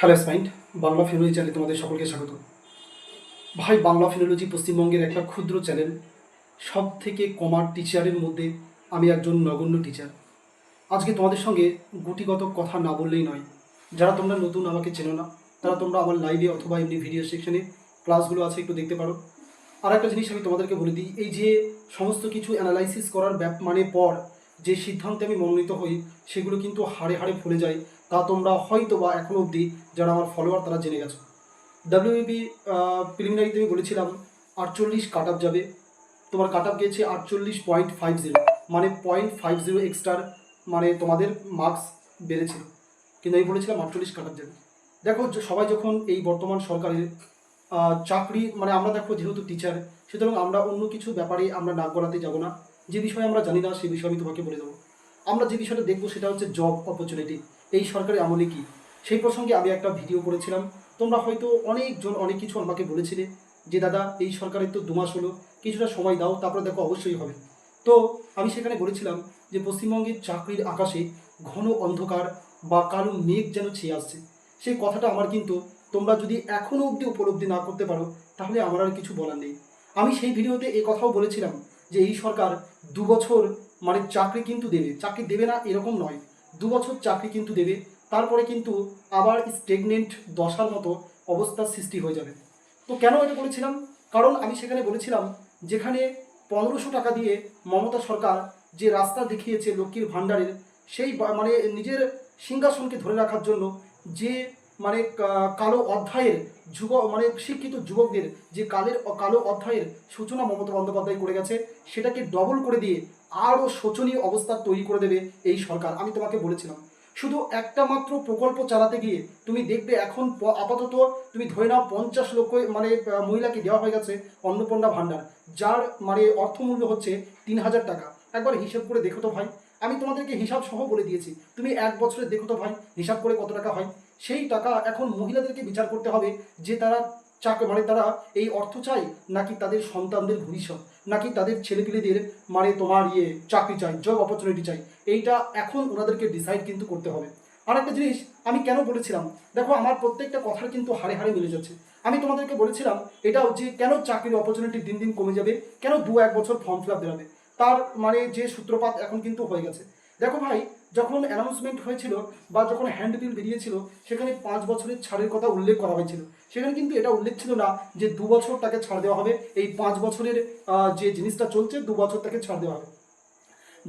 Hello স্পাইন্ড Bangla phonology চ্যানেলে তোমাদের সকলকে স্বাগত। ভাই, বাংলা ফিনোলজি পশ্চিমবঙ্গের একটা ক্ষুদ্র চ্যানেল। সব থেকে কমার টিচারের মধ্যে আমি একজন নগণ্য টিচার। আজকে তোমাদের সঙ্গে গুটিগত কথা না বললেই নয়। যারা তোমরা নতুন আমাকে চেনো না, তারা তোমরা আমার লাইভে অথবা এমনি ভিডিও সেকশনে ক্লাসগুলো আছে, একটু দেখতে পারো। আর একটা জিনিস আমি তোমাদেরকে বলে দিই, এই যে সমস্ত কিছু অ্যানালাইসিস করার পর যে সিদ্ধান্তে আমি মনোনীত হই, সেগুলো কিন্তু হাড়ে হাড়ে ফলে যায়। তা তোমরা হয়তো বা এখনও অবধি যারা আমার ফলোয়ার তারা জেনে গেছো। ডাব্লিউবি প্রিলিমিনারিতে আমি বলেছিলাম 48 কাট আপ যাবে, তোমার কাট আপ গিয়েছে 48.50, মানে 0.50 এক্সট্রার মানে তোমাদের মার্কস বেড়েছিল, কিন্তু আমি বলেছিলাম 48 কাট আপ যাবে। দেখো, সবাই যখন এই বর্তমান সরকারের চাকরি মানে আমরা দেখো যেহেতু টিচার, সুতরাং আমরা অন্য কিছু ব্যাপারে আমরা নাক গলাতে যাব না। যে বিষয়ে আমরা জানি না সেই বিষয়ে আমি তোমাকে বলে দেবো। আমরা যে বিষয়টা দেখবো সেটা হচ্ছে জব অপরচুনিটি এই সরকারের আমলে কী, সেই প্রসঙ্গে আমি একটা ভিডিও করেছিলাম। তোমরা হয়তো অনেকজন অনেক কিছু আমাকে বলেছিলে যে দাদা এই সরকারের তো 2 মাস হলো, কিছুটা সময় দাও, তারপরে দেখো অবশ্যই হবে। তো আমি সেখানে বলেছিলাম যে পশ্চিমবঙ্গের চাকরির আকাশে ঘন অন্ধকার বা কালো মেঘ যেন ছেয়ে আসছে। সেই কথাটা আমার কিন্তু তোমরা যদি এখনও অবধি উপলব্ধি না করতে পারো, তাহলে আমার আর কিছু বলার নেই। আমি সেই ভিডিওতে এই কথাও বলেছিলাম যে এই সরকার 2 বছর মানে চাকরি কিন্তু দেবে, চাকরি দেবে না এরকম নয়, 2 বছর চাকরি কিন্তু দেবে, তারপরে কিন্তু আবার স্টেগনেন্ট দশার মতো অবস্থার সৃষ্টি হয়ে যাবে। তো কেন এটা বলেছিলাম? কারণ আমি সেখানে বলেছিলাম যেখানে 1500 টাকা দিয়ে মমতা সরকার যে রাস্তা দেখিয়েছে লক্ষ্মীর ভাণ্ডারের, সেই মানে নিজের সিংহাসনকে ধরে রাখার জন্য যে মানে কালো অধ্যায়ের মানে শিক্ষিত যুবকদের যে কালো অধ্যায়ের সূচনা মমতা বন্দ্যোপাধ্যায় করে গেছে, সেটাকে ডবল করে দিয়ে আরও শোচনীয় অবস্থা তৈরি করে দেবে এই সরকার। আমি তোমাকে বলেছিলাম শুধু একটা মাত্র প্রকল্প চালাতে গিয়ে তুমি দেখবে এখন আপাতত তুমি ধরে নাও 50 লক্ষ মানে মহিলাকে দেওয়া হয়ে গেছে অন্নপূর্ণা ভাণ্ডার, যার মানে অর্থমূল্য হচ্ছে 3000 টাকা। একবার হিসাব করে দেখো তো ভাই, আমি তোমাদেরকে হিসাব সহ বলে দিয়েছি, তুমি 1 বছরে দেখো তো ভাই হিসাব করে কত টাকা হয়। সেই টাকা এখন মহিলাদেরকে বিচার করতে হবে যে তারা মানে তারা এই অর্থ চাই, নাকি তাদের সন্তানদের ভবিষ্যৎ, নাকি তাদের ছেলেপিলেদের মানে তোমার চাকরি চাই, জব অপরচুনিটি চাই। এইটা এখন ওনাদেরকে ডিসাইড কিন্তু করতে হবে। আর একটা জিনিস আমি কেন বলেছিলাম, দেখো আমার প্রত্যেকটা কথার কিন্তু হাড়ে হাড়ে মিলে যাচ্ছে। আমি তোমাদেরকে বলেছিলাম এটাও যে কেন চাকরির অপরচুনিটি দিন দিন কমে যাবে, কেন 2-1 বছর ফর্ম ফিল আপ বেরোবে, তার মানে যে সূত্রপাত এখন কিন্তু হয়ে গেছে। দেখো ভাই, যখন অ্যানাউন্সমেন্ট হয়েছিল বা যখন হ্যান্ডবিল বেরিয়েছিল, সেখানে 5 বছরের ছাড়ের কথা উল্লেখ করা হয়েছিল। সেখানে কিন্তু এটা উল্লেখ ছিল না যে 2 বছর তাকে ছাড় দেওয়া হবে, এই 5 বছরের যে জিনিসটা চলছে 2 বছর তাকে ছাড় দেওয়া হবে।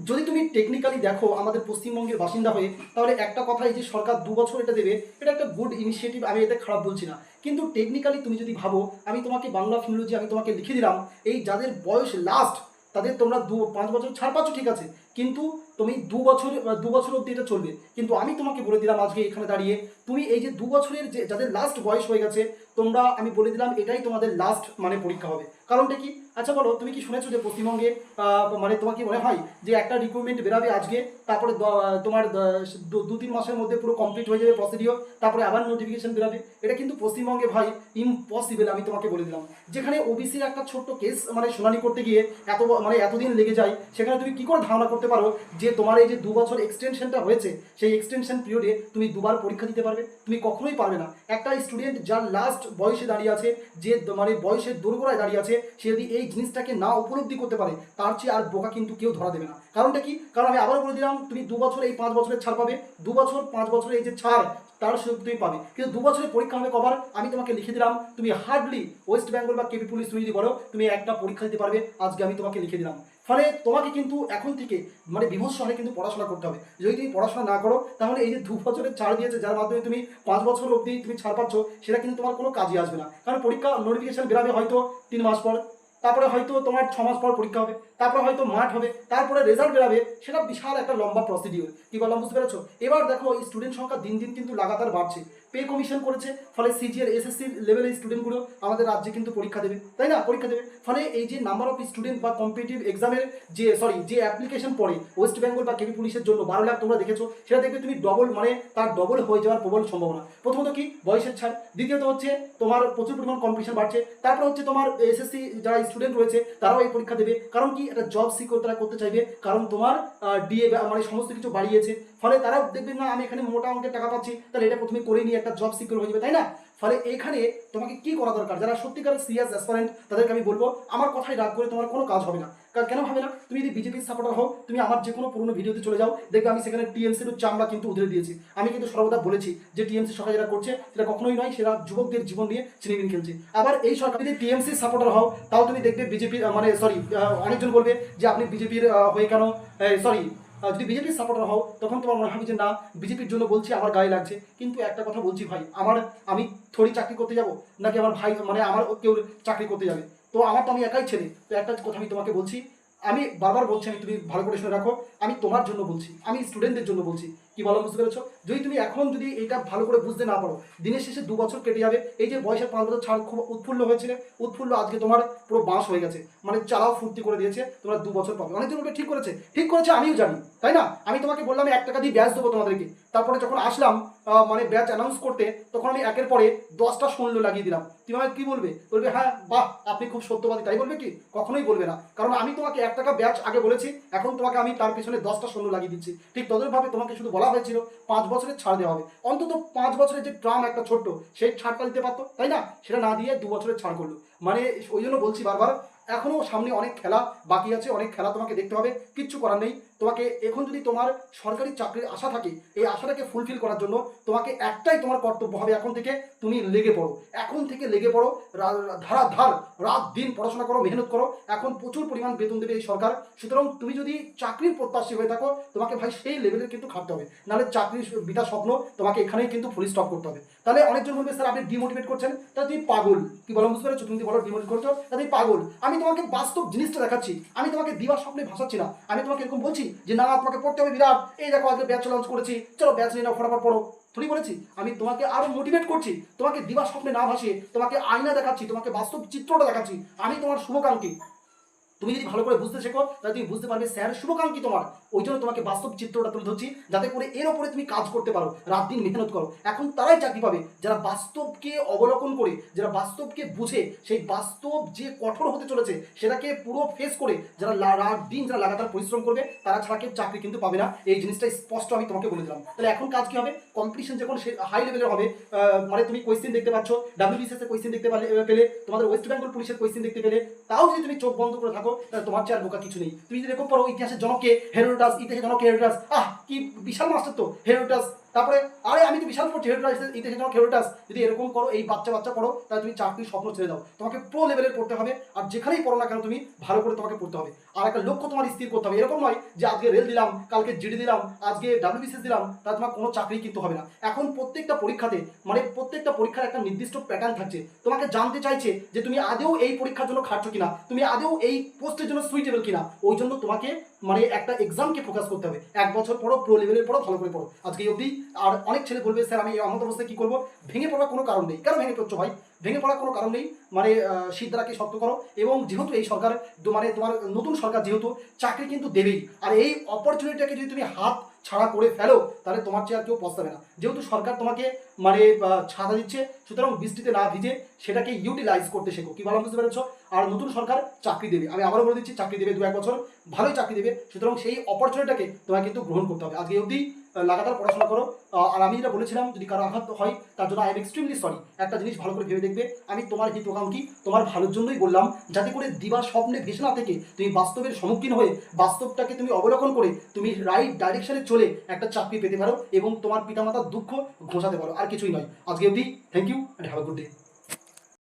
যদি তুমি টেকনিক্যালি দেখো আমাদের পশ্চিমবঙ্গের বাসিন্দা হয়ে, তাহলে একটা কথা, এই যে সরকার 2 বছর এটা দেবে, এটা একটা গুড ইনিশিয়েটিভ, আমি এতে খারাপ বলছি না। কিন্তু টেকনিক্যালি তুমি যদি ভাবো, আমি তোমাকে বাংলা ফিনোলজি আমি তোমাকে লিখে দিলাম, এই যাদের বয়স লাস্ট তাদের তোমরা 5 বছর ছাড় পাচ্ছ, ঠিক আছে, কিন্তু তুমি 2 বছর অবধি এটা চলবে। কিন্তু আমি তোমাকে বলে দিলাম আজকে এখানে দাঁড়িয়ে, তুমি এই যে 2 বছরের যে যাদের লাস্ট বয়স হয়ে গেছে, তোমরা আমি বলে দিলাম এটাই তোমাদের লাস্ট মানে পরীক্ষা হবে। কারণটা কি? আচ্ছা বলো, তুমি কি শুনেছো যে পশ্চিমবঙ্গে মানে তোমার কি মনে হয় যে একটা রিক্রুটমেন্ট বেরাবে আজকে, তারপরে তোমার 2-3 মাসের মধ্যে পুরো কমপ্লিট হয়ে যাবে প্রসিডিওর, তারপরে আবার নোটিফিকেশন বেরাবে? এটা কিন্তু পশ্চিমবঙ্গে ভাই ইম্পসিবল, আমি তোমাকে বলে দিলাম। যেখানে ওবিসির একটা ছোট্ট কেস মানে শুনানি করতে গিয়ে মানে এতদিন লেগে যায়, সেখানে তুমি কি করে ধারণা করতে পারো যে তোমার এই যে 2 বছর এক্সটেনশনটা হয়েছে, সেই এক্সটেনশন পিরিয়ডে তুমি 2বার পরীক্ষা দিতে পারবে? তুমি কখনোই পারবে না। একটা স্টুডেন্ট যার লাস্ট বয়সে দাঁড়িয়ে আছে, যে মানে বয়সের দোরগোড়ায় দাঁড়িয়ে আছে, সে যদি এই জিনিসটাকে না উপলব্ধি করতে পারে, তার চেয়ে আর বোকা কিন্তু কেউ ধরা দেবে না। কারণটা কি? কারণ আমি আবার বলে দিলাম, তুমি 2 বছর এই 5 বছরের ছাড় পাবে, 2 বছর 5 বছরের এই যে ছাড়, তার সুযোগ তুমি পাবে, কিন্তু 2 বছরের পরীক্ষা হবে কবার? আমি তোমাকে লিখে দিলাম, তুমি হার্ডলি ওয়েস্ট বেঙ্গল বা কেপি পুলিশ তুমি যদি বলো তুমি একটা পরীক্ষা দিতে পারবে, আজকে আমি তোমাকে লিখে দিলাম। ফলে তোমাকে কিন্তু এখন থেকে মানে বিভৎস হারে কিন্তু পড়াশোনা করতে হবে। যদি তুমি পড়াশোনা না করো, তাহলে এই যে 2 বছরের ছাড় দিয়েছে, যার মাধ্যমে তুমি 5 বছর অবধি তুমি ছাড় পাচ্ছ, সেটা কিন্তু তোমার কোনো কাজে আসবে না। কারণ পরীক্ষা নোটিফিকেশন বেরাবে হয়তো 3 মাস পর, তারপরে হয়তো তোমার 6 মাস পর পরীক্ষা হবে, তারপরে হয়তো মাঠ হবে, তারপরে রেজাল্ট বেরাবে, সেটা বিশাল একটা লম্বা প্রসিডিওর। কি বললাম বুঝতে পেরেছো? এবার দেখো স্টুডেন্ট সংখ্যা দিন দিন কিন্তু লাগাতার বাড়ছে, পে কমিশন করেছে, ফলে সিজিএল এসএসসি লেভেলের স্টুডেন্টগুলো আমাদের রাজ্যে কিন্তু পরীক্ষা দেবে, তাই না? পরীক্ষা দেবে, ফলে এই যে নাম্বার অফ স্টুডেন্ট বা কম্পিটিটিভ এক্সামের যে অ্যাপ্লিকেশন পড়ে ওয়েস্ট বেঙ্গল বা কেপি পুলিশের জন্য 12 লাখ তোমরা দেখেছো, সেটা দেখবে তুমি ডবল মানে তার ডবল হয়ে যাওয়ার প্রবল সম্ভাবনা। প্রথমত কি বয়সের ছাড়, দ্বিতীয়ত হচ্ছে তোমার প্রচুর পরিমাণ কম্পিটিশন বাড়ছে, তারপর হচ্ছে তোমার এসএসসি যারা স্টুডেন্ট রয়েছে তারাও এই পরীক্ষা দেবে। কারণ কি? একটা জব সিকিউর তারা করতে চাইবে, কারণ তোমার ডিএ মানে সমস্ত কিছু বাড়িয়েছে, ফলে তারা দেখবেন না আমি এখানে মোটা অঙ্কের টাকা পাচ্ছি, তাহলে এটা প্রথমে করে নিয়ে একটা জব সিকিউর হয়ে যাবে, তাই না? ফলে এখানে তোমাকে কি করা দরকার, যারা সত্যিকার সিরিয়াস অ্যাসপারেন্ট তাদেরকে আমি বলবো আমার কথাই রাগ করে তোমার কোনো কাজ হবে না। কেন হবে না? তুমি যদি বিজেপির সাপোর্টার হও, তুমি আমার যে কোনো পুরনো ভিডিওতে চলে যাও, দেখবে আমি সেখানে টিএমসির চামড়া কিন্তু উধরে দিয়েছি। আমি কিন্তু সর্বদা বলেছি যে টিএমসি সরকার যেটা করছে সেটা কখনোই নয়, সেটা যুবকদের জীবন নিয়ে ছিনিমিনি খেলছে। আবার এই সরকার যদি টিএমসি সাপোর্টার হও, তাও তুমি দেখবে বিজেপির মানে সরি অনেকজন বলবে যে আপনি বিজেপির হয়ে কেন সরি যদি বিজেপির সাপোর্টার হও তখন তোমার মনে হবে যে না বিজেপির জন্য বলছি আমার গায়ে লাগছে। কিন্তু একটা কথা বলছি ভাই, আমি থোড়ি চাকরি করতে যাব, নাকি আমার ভাই মানে আমার কেউ চাকরি করতে যাবে? তো আমার তো আমি একাই ছেলে। তো একটা কথা আমি তোমাকে বলছি, আমি বারবার বলছি, আমি তুমি ভালো করে শুনে রাখো, আমি তোমার জন্য বলছি, আমি স্টুডেন্টদের জন্য বলছি। কি বলো, বুঝতে পেরেছো? যদি তুমি এখন যদি এটা ভালো করে বুঝতে না পারো, দিনের শেষে 2 বছর কেটে যাবে। এই যে বয়সের 5 বছর ছাড় খুব উৎফুল্ল হয়েছিলে, উৎফুল্ল আজকে তোমার পুরো বাঁশ হয়ে গেছে, মানে চালাও ফুর্তি করে দিয়েছে, তোমরা 2 বছর পাবে। অনেকজন বলবে ঠিক করেছে, ঠিক করেছে, আমিও জানি, তাই না? আমি তোমাকে বললাম 1 টাকা দিয়ে ব্যাচ দেবো তোমাদেরকে, তারপরে যখন আসলাম মানে ব্যাচ অ্যানাউন্স করতে, তখন আমি একের পরে 10টা শূন্য লাগিয়ে দিলাম। তুমি আমাকে কি বলবে? বলবে হ্যাঁ বাহ আপনি খুব সত্যবাদী, তাই বলবে কি? কখনোই বলবে না, কারণ আমি তোমাকে 1 টাকা ব্যাচ আগে বলেছি, এখন তোমাকে আমি তার পিছনে 10টা শূন্য লাগিয়ে দিচ্ছি। ঠিক তদভাবে তোমাকে শুধু বলা হয়েছিল 5 বছরের ছাড় দেওয়া হবে, অন্তত 5 বছরের যে ট্রাম একটা ছোট্ট, সেই ছাড়টা দিতে পারতো, তাই না? সেটা না দিয়ে 2 বছরের ছাড় করলো। মানে ওই জন্য বলছি বারবার, এখনো সামনে অনেক খেলা বাকি আছে, অনেক খেলা তোমাকে দেখতে হবে, কিচ্ছু করার নেই। তোমাকে এখন যদি তোমার সরকারি চাকরির আশা থাকে, এই আশাটাকে ফুলফিল করার জন্য তোমাকে একটাই তোমার কর্তব্য হবে, এখন থেকে তুমি লেগে পড়ো, এখন থেকে লেগে পড়ো, ধারাধার রাত দিন পড়াশোনা করো, মেহনত করো। এখন প্রচুর পরিমাণ বেতন দেবে এই সরকার, সুতরাং তুমি যদি চাকরির প্রত্যাশী হয়ে থাকো, তোমাকে ভাই সেই লেভেলের কিন্তু খাটতে হবে, নাহলে চাকরির বিটা স্বপ্ন তোমাকে এখানেই কিন্তু ফুল স্টপ করতে হবে। তাহলে অনেকজন বলবে স্যার আপনি ডিমোটিভেট করছেন, তাহলে তুমি পাগল। কি বলো, বুঝতে পেরেছো? তুমি বলো ডিমোটিভেট করছো, তাহলে তুমি পাগল। আমি তোমাকে বাস্তব জিনিসটা দেখাচ্ছি, আমি তোমাকে দিবার স্বপ্নে ভাসাচ্ছি না। আমি তোমাকে এরকম বলছি যে না তোমাকে পড়তে হবে বিরাট, এই দেখো আজকে ব্যাচ লঞ্চ করেছি, চলো ব্যাচ নিয়ে নাও, ফটাফট পড়ো। থোড়ি বলেছি? আমি তোমাকে আরো মোটিভেট করছি, তোমাকে দিবার স্বপ্নে না ভাসিয়ে তোমাকে আয়না দেখাচ্ছি, তোমাকে বাস্তব চিত্রটা দেখাচ্ছি। আমি তোমার শুভকাঙ্ক্ষী। তুমি যদি ভালো করে বুঝতে শেখো, তাহলে তুমি বুঝতে পারবে স্যার শুভকাঙ্ক্ষী তোমার। ওই জন্য তোমাকে বাস্তব চিত্রটা তুলে ধরছি, যাতে করে এর ওপরে তুমি কাজ করতে পারো, রাত দিন মেহনত করো। এখন তারাই চাকরি পাবে যারা বাস্তবকে অবলোকন করে, যারা বাস্তবকে বুঝে, সেই বাস্তব যে কঠোর হতে চলেছে সেটাকে পুরো ফেস করে যারা রাত দিন যারা লাগাতার পরিশ্রম করবে, তারা ছাড়া কেউ চাকরি কিন্তু পাবে না। এই জিনিসটা স্পষ্ট আমি তোমাকে বলে দিলাম। তাহলে এখন কাজ কি হবে? কম্পিটিশন যখন হাই লেভেলের হবে, মানে তুমি কোয়েশ্চেন দেখতে পাচ্ছ, ডাব্লিউবিসিএস এর কোয়েশ্চেন দেখতে পেলে, তোমাদের ওয়েস্ট বেঙ্গল পুলিশের কোয়েশ্চেন দেখতে পেলে, তাও যদি তুমি চোখ বন্ধ করে থাকো, তাহলে তোমার চেয়ে আর বোকা কিছু নেই। তুমি যদি এরকম পড়ো ইতিহাসের জনককে হেরোডোটাস, ইতিহাসের জনক হেরোডোটাস, কি বিশাল মাস্টার তো হেরোডোটাস। তারপরে আরে আমি তো বিশাল পড়ছি হেরোডোটাস, ইতিহাসের জনক হেরোডোটাস। যদি এরকম করো, এই বাচ্চা পড়ো, তাহলে তুমি চাকরির স্বপ্ন ছেড়ে দাও। তোমাকে প্রো লেভেলের পড়তে হবে, আর যেখানেই পড়ো না কেন তুমি ভালো করে তোমাকে পড়তে হবে। আর একটা লক্ষ্য তোমার স্থির করতে হবে। এরকম নয় যে আজকে রেল দিলাম, কালকে জিডি দিলাম, আজকে ডাব্লিউবিসিএস দিলাম, তাহলে তোমার কোনো চাকরি কিন্তু হবে না। এখন প্রত্যেকটা পরীক্ষাতে মানে প্রত্যেকটা পরীক্ষার একটা নির্দিষ্ট প্যাটার্ন থাকছে। তোমাকে জানতে চাইছে যে তুমি আদেও এই পরীক্ষার জন্য খাটছো কিনা, তুমি আদেও এই পোস্টের জন্য সুইটেবল কিনা। ওই জন্য তোমাকে মানে একটা এক্সামকে ফোকাস করতে হবে। 1 বছর পড়ো, প্রো লেভেলের পড়ো, ভালো করে পড়ো আজকে অবধি। আর অনেক ছেলে বলবে স্যার আমি এমন অবস্থায় কি করবো? ভেঙে পড়ার কোনো কারণ নেই। কেন ভেঙে পড়ছো ভাই? ভেঙে পড়ার কোনো কারণ নেই। মানে সিদ্ধারাকে শক্ত করো, এবং যেহেতু এই সরকার মানে তোমার নতুন সরকার, যেহেতু চাকরি কিন্তু দেবেই, আর এই অপরচুনিটিটাকে যদি তুমি হাত ছাড়া করে ফেলো, তাহলে তোমার চেয়ে আর কেউ পস্তাবে না। যেহেতু সরকার তোমাকে মানে ছাতা দিচ্ছে, সুতরাং বৃষ্টিতে না ভিজে সেটাকে ইউটিলাইজ করতে শেখো। কি ভালো, বুঝতে পেরেছো? আর নতুন সরকার চাকরি দেবে, আমি আবারও বলে দিচ্ছি, চাকরি দেবে 2-1 বছর, ভালোই চাকরি দেবে। সুতরাং সেই অপরচুনিটিটাকে তোমাকে কিন্তু গ্রহণ করতে হবে। আজকে অবধি লাগাতার পড়াশোনা করো। আর আমি যেটা বলেছিলাম, যদি কারো আঘাত হয় তার জন্য আই এম এক্সট্রিমলি সরি। একটা জিনিস ভালো করে ভেবে দেখবে, আমি তোমার হিতকাঙ্ক্ষী, তোমার ভালোর জন্যই বললাম, যাতে করে দিবা স্বপ্নে ভেসে না থেকে তুমি বাস্তবের সম্মুখীন হয়ে বাস্তবটাকে তুমি অবলোকন করে তুমি রাইট ডাইরেকশনে চলে একটা চাকরি পেতে পারো এবং তোমার পিতামাতার দুঃখ ঘোষাতে পারো। আর কিছুই নয়। আজকে অবধি thank you and have a good day.